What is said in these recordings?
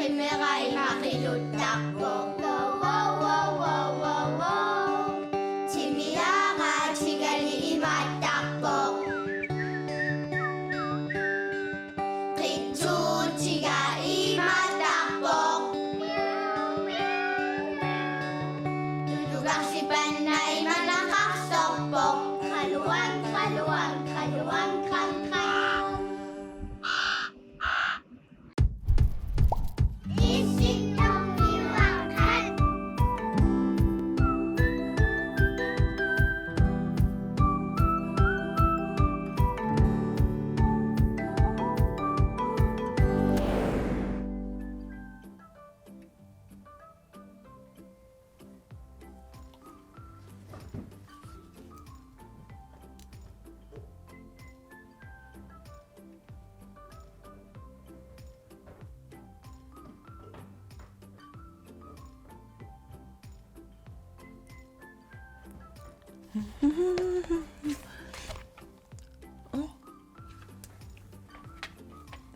Meray makilutakbo. Wow, wow, wow, wow, wow, wow. Chimiyaga, chigali imatakbo. Kitsu, chiga imatakbo. Dudugak si Panay malakaksokbo. Kaluwag, kaluwag, kaluwag, kang, kang. Isip ng iwakan.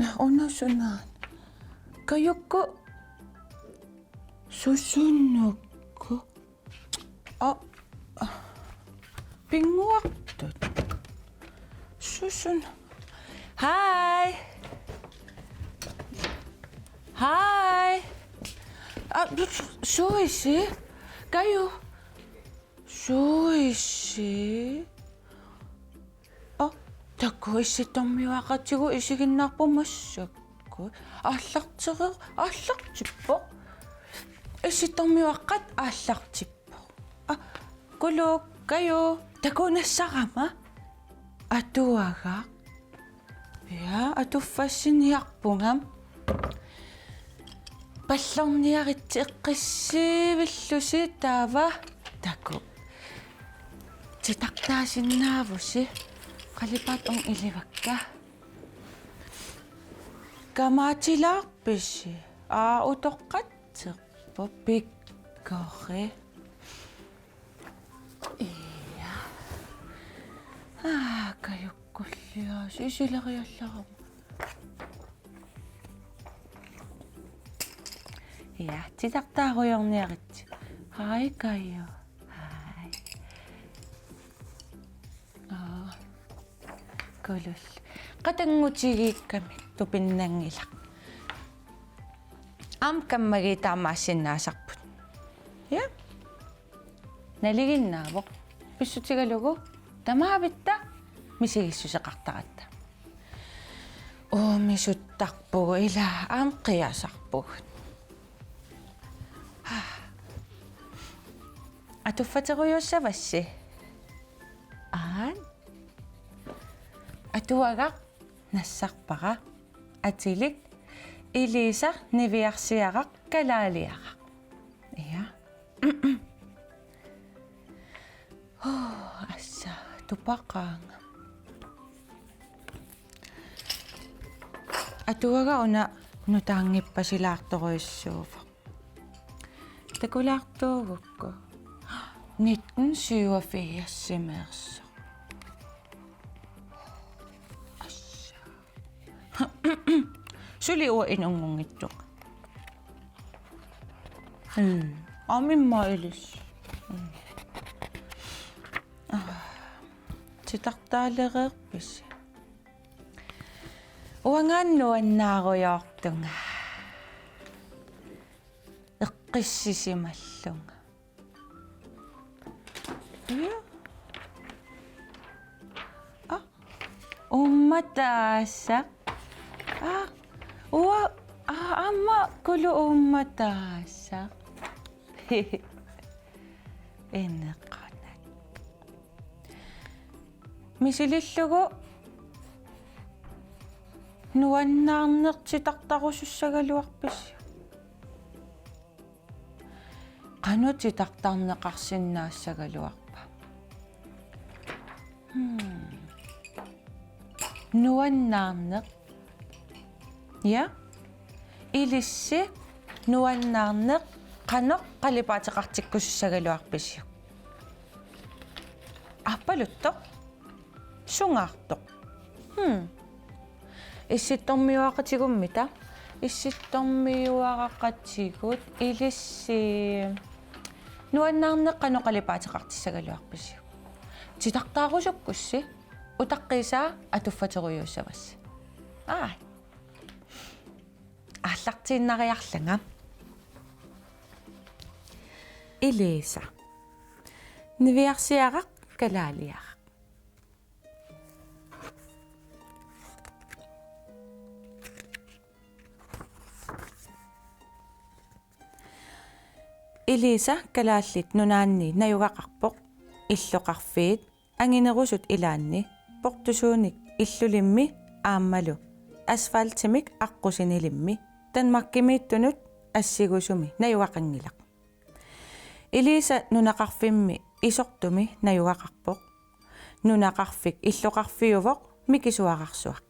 Nauna-sunan. Kayo ko. Susunog ko. Pingwak doon. Susunog. Hi! Hi! Suisi? Kayo? Suisi? Тако иситормиуақатигу исигиннаарпумассакку ааллартиппо иситормиуаққат ааллартиппо кулук каю такунассарама атуага я атуффассиниарпугам паллорниаритти эққиссиивиллуси таава таку титартаасиннаавуси Kalipat ang ilibagka. Kamatilarpisi. Utoqatsiq pikkori. Iya. Kayukkullia. Sisilariallaram. Iya, titartaaruyorniarit. Hai kayo. Kulul. Qatangutigiikkami tupinnangilaq. Kammagiitaamaassinnaasarput. Ya. Naliginnaavoq. Pissutigalugu tamaavitta misigissuseqartaratta. Misuttarpugu ila qiasarpugut. Atuffateruйussavassi. Atuagaq nassarpaqa atilik ilisaq niviarsiaraq kalaaliaraq iya assa tupaqaanga atuaga una nutaangippasilaartoruissuuva takulaartuugukku 1987 Suli o inungungittok. Amin mailis. Sitartaalereerpis. Uangannuannaaruyortunga. Eqqissisimallunga. Ummataassa. Amma kulu ummataassa. Enneqanak. Misilillugu nuannaarnertitartarusussagaluarpis. Qanutitartarneqarsinnaassagaluarpa. Nuannaarneq Ya, ilissi nuannaarneq qanoq qalipaateqartikkussagaluarpisiu. Appaluttoq sungaartoq. Issittormiuaqatigummita исситтормиуараққатсигут илисси нуаннаарнеқ каноқалипаатеқартиссагалуарписиу титартаарусуккусси утаққисаа атуффатеруйуссавасса ааллартииннариарланга илиса нивиарсиарaq калаалиарaq илиса калааллит нунаанни наюгақарпоқ иллоқарфиит ангинерусут илаанни портусууник иллулимми ааммалу асфальтимик аққусинилимми танмаркимииттунут ассигусуми наюгақангилақ илиса нунақарфимми исортуми наюгақарпоқ нунақарфик иллоқарфиувоқ микисуарарсуақ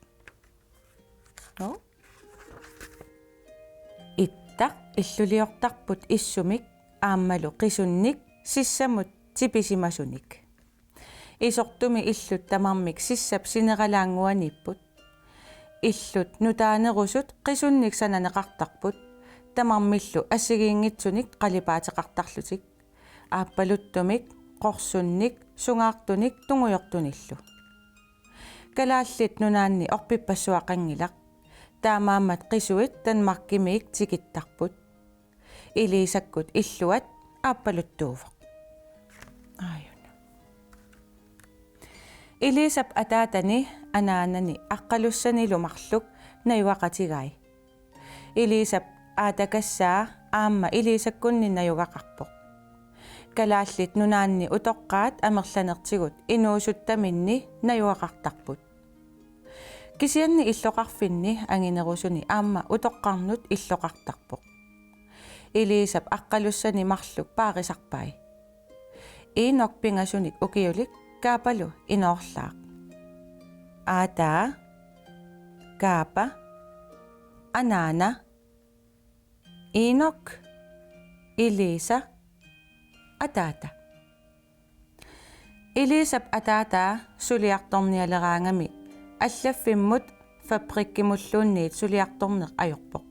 иттақ иллулиортарпут иссумик ааммалу қисунник сиссамут типисимасуник исортуми иллут тамармик сиссап синералаангуаниппут иллут нутаанерусут қисунник сананеқартарпут тамармиллу ассигиингитсуник қалипаатеқартарлутик ааппалуттумик қорсунник сунгаартуник тунгуйортуниллу калааллит нунаанни орпиппассуақангилақ таамаамат қисуит танмаркимиик тикиттарпут илисаккут иллуат ааппалуттуувоқ илисап атаатани анаанани аққалуссанилумарлук наюақатигай илисап аатакассаа аама илисаккунни наюгақарпоқ калааллит нунаанни утоққаат амерланертигут инуусуттаминни наюақартарпут кисианни иллоқарфинни ангинерусуни аама утоққарнут иллоқартарпоқ илисап аққалуссани марлук паарисарпай инок пингасуник укиулик каапалу иноорлаақ аатаа каапа анаана инок илиса атаата илисап атаата сулиарторниалераангами аллаффиммут фабриккимуллуунниит сулиарторнеқ ajorpoq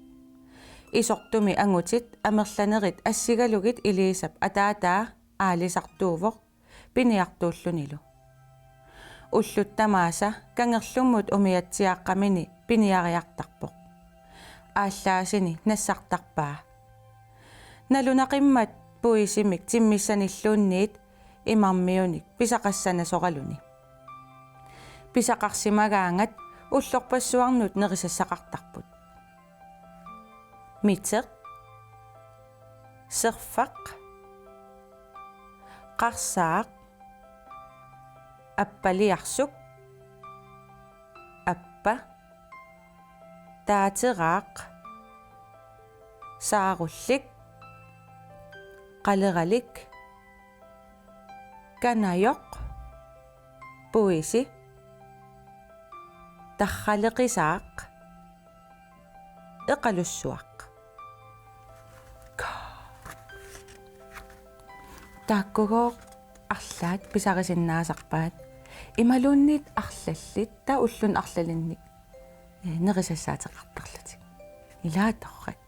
исортуми ангутит амерланерит ассигалугит илисап атаатаа аалисартуувоқ пиниартууллунилу уллуттамааса кангерлуммут умиатсиаққамини пиниариартарпоқ ааллаасини нассартарпаа налунақиммат пуисимик тиммиссаниллуунниит имармиуник писақассана соралуни писақарсимагаангат уллорпассуарнут нерисассақартарпут митеқ серфақ қарсаақ аппалиарсук аппа таатераақ сааруллик қалералик канайоқ пуиси тархалеқисаақ эқалуссуақ тааккугоо арлаат писарисиннаасарпаат ималуунниит арлаллит таа уллун арлалинник нерисассаатеқартарлутик илааторрак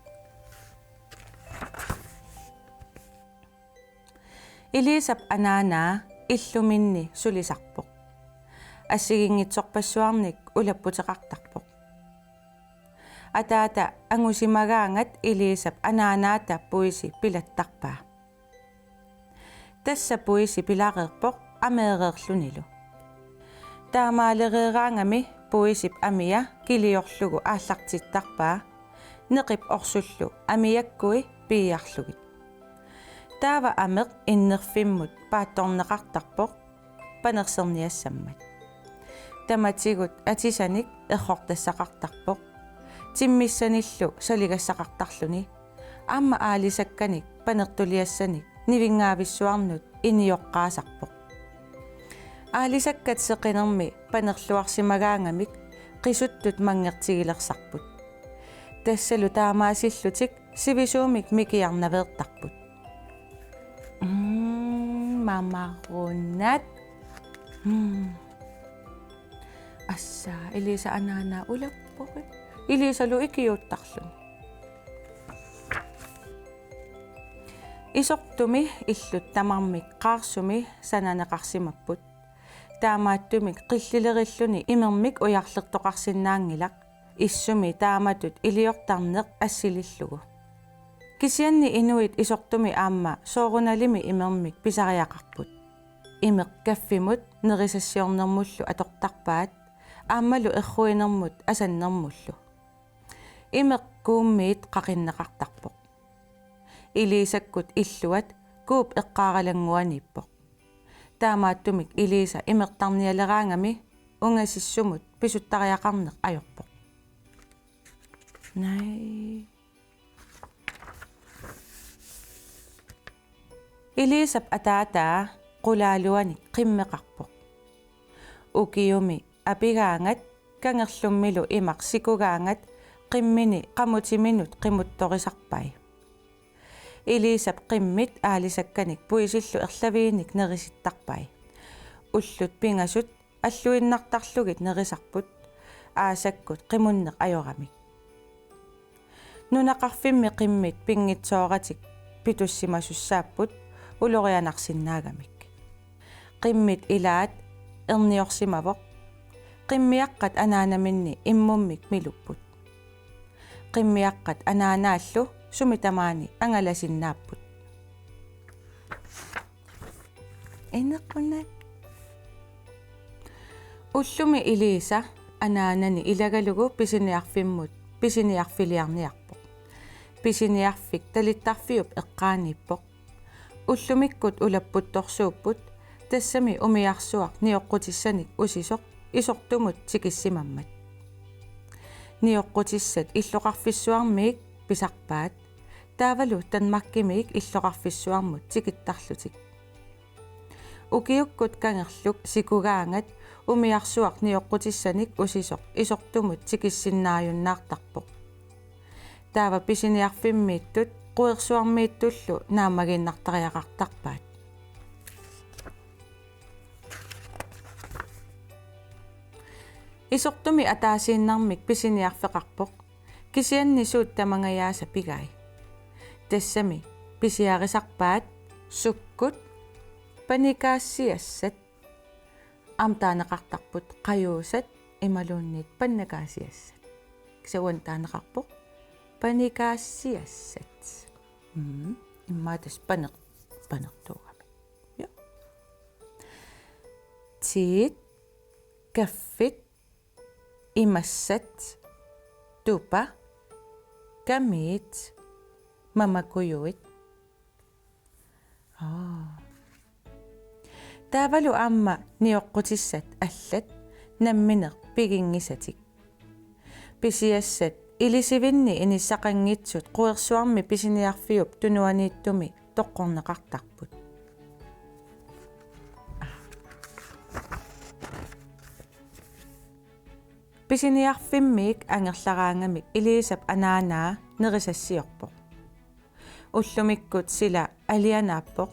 илисап анаанаа иллуминни сулисарпоқ ассигингитсорпассуарник улаппутеқартарпоқ атаата ангусимагаангат илисап анаанаата пуиси пилаттарпаа тасса пуиси пилареерпоқ амеереерлунилу таамаалереераангами пуисип амия килиорлугу ааллартиттарпаа неқип орсуллу амиаккуи пииарлугит таава амеқ иннерфиммут паатторнеқартарпоқ панерсерниассаммат таматигут атисаник эрхортассақартарпоқ тиммиссаниллу салигассақартарлуни аама аалисакканик панертулиассаник нивингаависсуарнут иниоққаасарпоқ аалисаккат сеқинерми панерлуарсимагаангамик қисуттут мангертигилерсарпут тассалу таамаасиллутик сивисуумик микиарнавертарпут мамарунат ассаа илиса анаана улаппоқи илисалу икиуттарлун Isortumi illut tamarmik qaarsumi sananaqarsimapput. Taamaattumik qillilериллуни имермик уярлертоқарсинаангилақ иссуми тааматут илиортарнеқ ассилиллугу. Кисианни инуит исортуми аама сооруналими имермик писариақарпут. Имеқ каффимут нерисассиорнермуллу атортарпаат аамалу эрруинермут асаннермуллу. Имеқ кууммиит қақиннеқартарпоқ. Илисаккут иллуат кууп эққааралангуаниппоқ. Таамааттумик илиса имертарниалераангами унгасиссумут писуттариақарнеқ ajorpoq. Nej. Ilisap atataa qulaaluanik qimmeqarpoq. Ukiumi apigaangat kangerlummilu imaq sikugaangat qimmini qamutiminut qimuttorisarpai. Ilisap qimmit aalisakkanik puisillu erlaviinik nerisittarpai. Ullut pingasut аллуиннартарлугит нерисарпут аасаккут qimуннеq ajoramik. Нунақарфимми qimмит пингитсооратик питуссимасуссааппут улорианарсиннаагамик. Qimмит илаат ерниорсимавоq. Qimmiaqqat анаанаминни иммуммик милуппут. Qimmiaqqat анаанааллу сумитамаани ангаласиннааппут. Инеққунат уллуми илиса анаанани илагалугу писиниарфиммут писиниарфилиарниарпоq. Писиниарфик талиттарфиуп эққааниппоq. Уллумиккут улаппутторсууппут тассами умиарсуақ ниоққутиссаник усисоқ исортумут тикиссимаммат. Ниоққутиссат иллоқарфиссуармиик писарпаат таавалу танмаркимиик иллоқарфиссуармут тикиттарлутик. Укиуккут кангерлук сикугаангат умиарсуақ ниоққутиссаник усисоқ исортумут тикиссиннааюннаартарпоq. Таава писиниарфиммииттут қуерсуармииттуллу наамагиннартариақартарпаат. Исортуми атаасииннармик писиниарфеқарпоq. Кисианнисуут тамангаяаса пигай. Тассами писиарисарпаат суккут паникаассиассат амтаанеқартарпут қаюусат ималуунниит паннакаасиассат. Кисауан таанеқарпоq паникаассиассат. Иммаатас панертуугами. Я. Тит каффит имассат тупа камит мамакуюит. Таавалу аама ниоққутиссат аллат намминеқ пигингисатик. Писиассат илисивинни иниссақангитсут қуерсуарми писиниарфиуп тунуанииттуми тоққорнеқартарпут. Писиниарфиммиик ангерлараангамик илисап анаанаа нерисассиорпоq. Уллумиккут сила алианааппоq.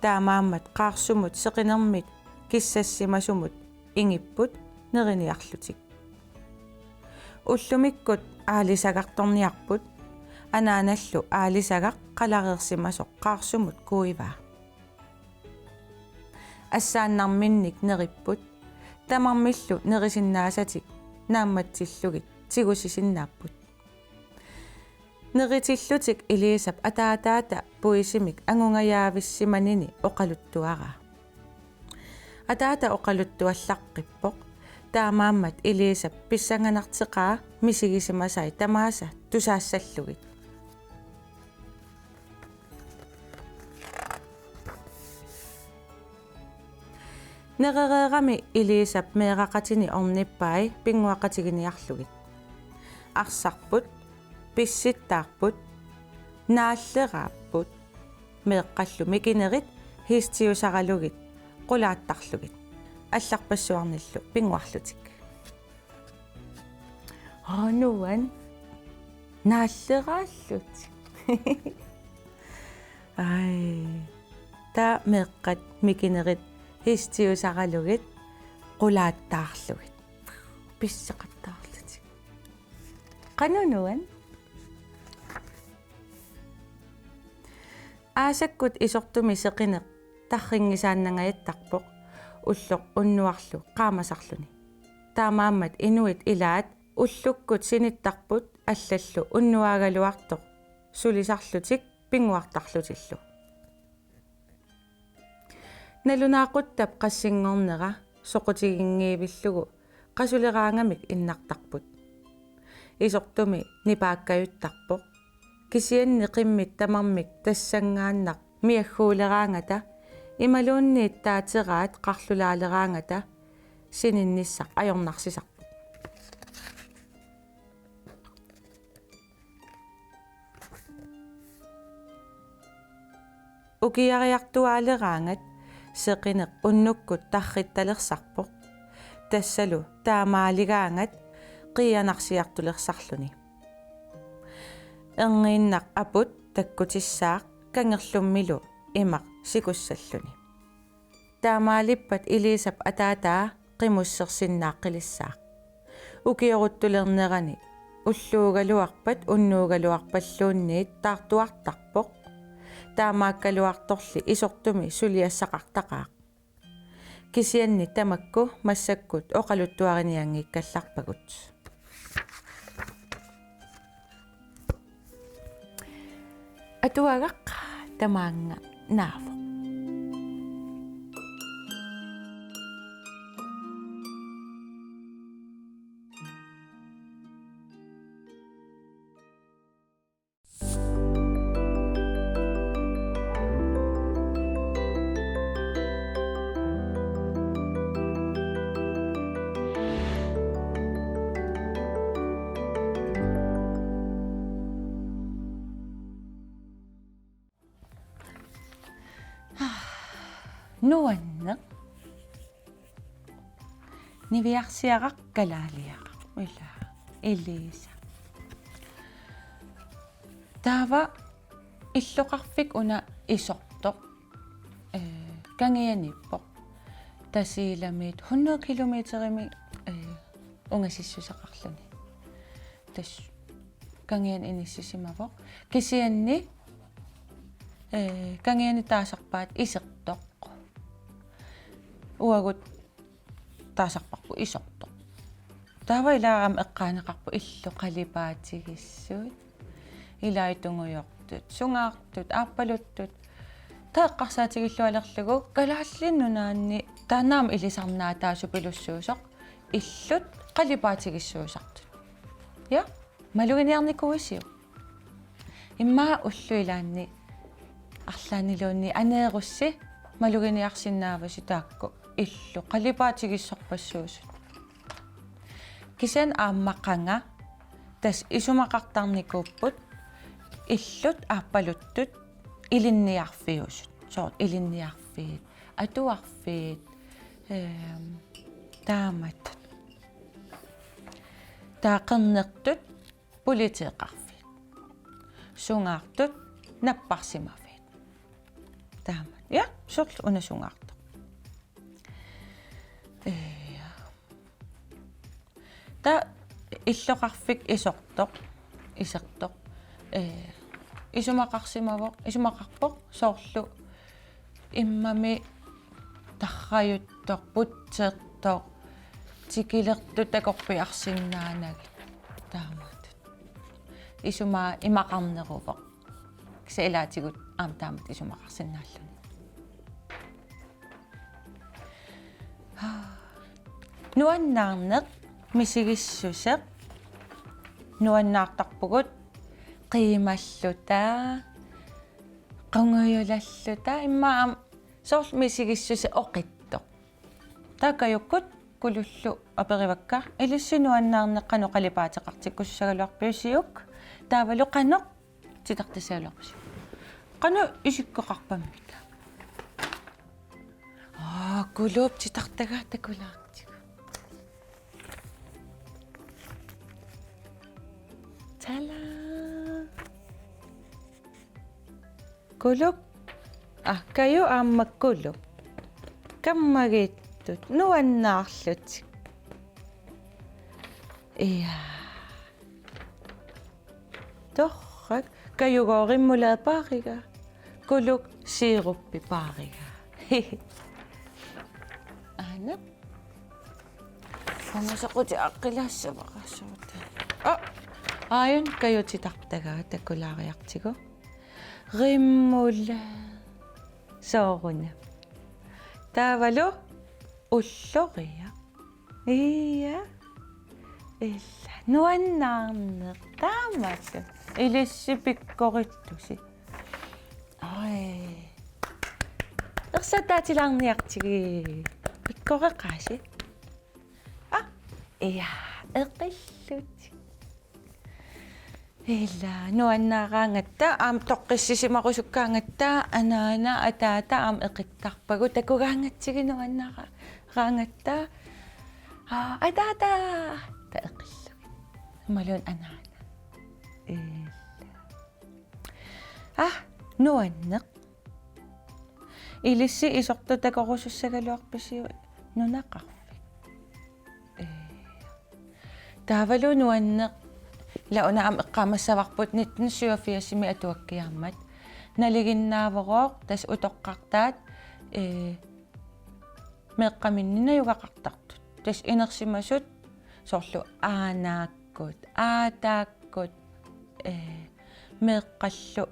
Таамааммат qaarsumut seqinermit киссассимасумут ингиппут нерiniarlutik. Уллумиккут аалисагартарниарпут анааналлу аалисагақ қалареерсимасоq qaarsumut kuivaa. Ассааннарминник нериппут тамармиллу нерисиннаасатик наамматсиллугит тигусисиннааппут. Неритиллутик илисап атаатаата пуисимик ангунгаявиссиманини оқалуттуара. Атаата оқалуттуаллаққиппоq таамааммат илисап писсанганартеқаа мисигисимасай тамааса тусаассаллугит. Неререрами илисап меэқақатини орниппай пингуақатигиниарлугит. Арсарпут писситтаарпут нааллерааппут меэққаллу микинерит хистиусаралугит qulaаттарлугит алларпассуарниллу пингуарлутик. Нуан нааллерааллут. Ай та меэққат микинерит хистиусаралугит qulaаттаарлугит писсеқаттаарлутик. Qanunуан аасаккут исортуми сеқинеқ таррингисааннангаяттарпоқ уллоқ уннуарлу qaamassarluni таамааммат инуит илаат уллуккут синиттарпут аллаллу уннуаагалуартоқ сулисарлутик пингуартарлутиллу налунаақуттап qassiнгорнера соқутигингиивиллугу qasулераангамик иннартарпут исортуми нипааккаюттарпоқ кисианни қиммит тамармик тассангааннақ миаггуулераангата ималуунниит таатераат қарлулаалераангата сининниссақ ajornarsisaq укиариартуаалераангат сеқинеқ уннуккут тарритталерсарпоқ тассалу таамаалигаангат қианарсиартулерсарлуни эрнииннақ апут таккутиссаақ кангерлуммилу имақ сикуссаллуни таамаалиппат илисап атаатаа qimусsersinnaaqqilissaaq укиоруттулернерани уллуугалуарпат уннуугалуарпаллуунниит таартуартарпоқ таамааккалуарторли исортуми сулиассақартақаақ кисианни тамакку массаккут оқалуттуариниангиккалларпагут атуагақ тамаанга наафо нуаннеқ нивиарсиарaq калаалиаqa ула илиса таава иллоқарфик уна исортоқ кангианиппоқ тасииламит 100 километрими унгасиссусақарлуни тас кангиан иниссисимавоқ кисианни кангиани таасарпаат исертоқ уагут таасарпарпу исорто таава илаарам эққаанеқарпу иллу қалипаатигиссуут илаитунгуйортут сунгаартут ааппалуттут таэққарсаатигиллуалерлугу калааллиннунаанни таанаам илисарнаа таасу пилуссуусоқ иллут қалипаатигиссуусартут я малугиниарникуисиу иммаа уллуилаанни арлаанилуунни анеерусси малугиниарсиннааваси таакку иллу қалипаатигиссорпассуусут кисен ааммаққанга тас исумақартарникууппут иллут ааппалуттут илинниарфиусут соорт илинниарфиит атуарфиит таамат таақернертут политеқарфиит сунгаартут наппарсимафиит таамат я сорл унасунгаартоқ та иллоқарфик исортоқ исертоқ исумақарсимавоқ исумақарпоқ соорлу иммами тарраюттоқ путсеэртоқ тикилерту такорпиарсиннаанагит таамаатут исумаа имақарнерувоқ кисаилаатигут аам таамат исумақарсиннааллуни нуаннаарнеқ мисигиссусеқ нуаннаартарпугут қималлута қонгуйулаллута иммаам сорл мисигиссусе оқиттоқ таакаюккут кулуллу аперивакка илиссинуаннаарнеққану қалипаатеқартиккуссагалуарпиусиук таавалу қаноқ титартасаалуарпусу қану исиккоқарпаммика кулуп титартагаатакулаартигу тала кулуп каю ааммаккулу каммагиттут нуаннаарлутик торрак каюгоориммулаапаарига kuluk siiruppi paariga. Ana. Pangasaquti aqqilaassavaqassuuta. Ayun kayutitartagaa takulaariartigu. Rimmulla. Sooruna. Taavalu ulloria. Iya. Illa nuannaarneq taamassu. Ilissipikkorittusi. Ai. Ersataatilaarniartigi. Pikkoreqaasi. Iya, eqilluti. Illa nuannaaraangatta aam toqqissisimarusukkaangatta anaana ataata aam eqittarpagu takuraangatsigi nuannaaraangatta ataata ta eqillugi malun anaana. Illa nuanneq ilissi isortutakorusussagaluarpisiu nunaqarfik. Taavalu nuanneq launa am eqqamassavaqput 1987 atuakkiaammat naliginnaavoroq tas utoqqartaat meeqqaminnina yugaqartartut tas inersimasut soorlu aanaakkut aataakkut meeqqallu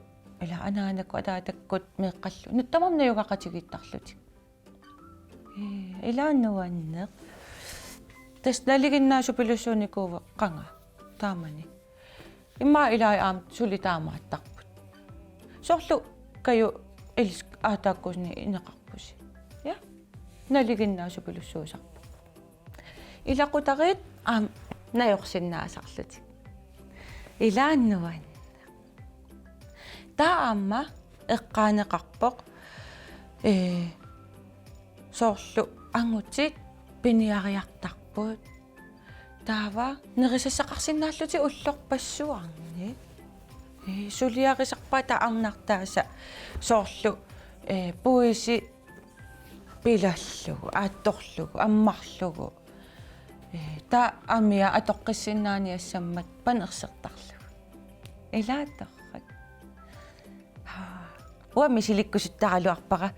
ila anaanakku ataatakkut meeqqallu nuttamamna yugaqatigittarlutik ila nuanneq tas naliginnaasupilussuunikuuve qanga taamani imma ilai aam suli taamaattarput soorlu kayu ilis aataakkusni ineqarpusi ja naliginnaasupilussuusarpu ilaqutarit aam najorsinnaasarluti ilaannuan taamma eqqaaneqarpoq soorlu angutit piniariartarput taava nerisasaqarsinnaalluti ullorpassuarni suliarisarpaa taarnartaasa soorlu puisi pilallugu aattorlugu ammarlugu ta amia atoqqissinnaaniassammat panersertarlugu ilaatorrat uami silikkusuttaraluarpaqa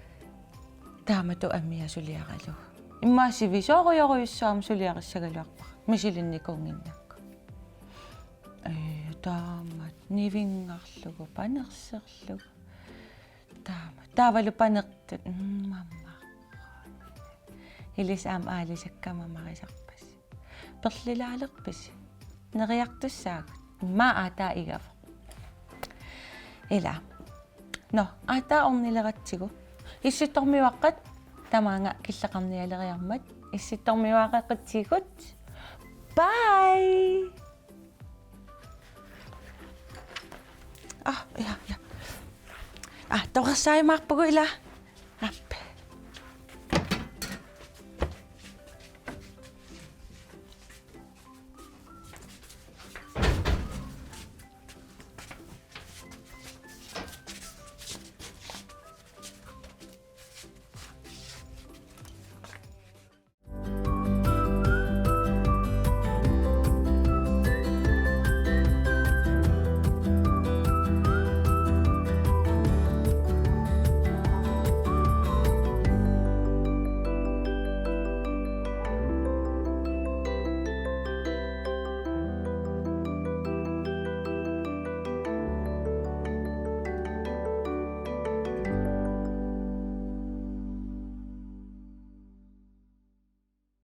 taamatu amia suliaralugu immaasivi soorujoruyussaam suliarissagaluarpaqa misilinnikunginnakku taamat nivingarlugu panerserlugu taavalu panertut mamma ilis aam aalisakkamamarisarpas perlilaaleqpis neriartussaagut imma aataa igavo ila no aataa ornileratsigu issittormiwaqqat tamaanga killeqarnialeriarmat issittormiwaaqeqatsigut bye ja toqersaaimaarpugu ila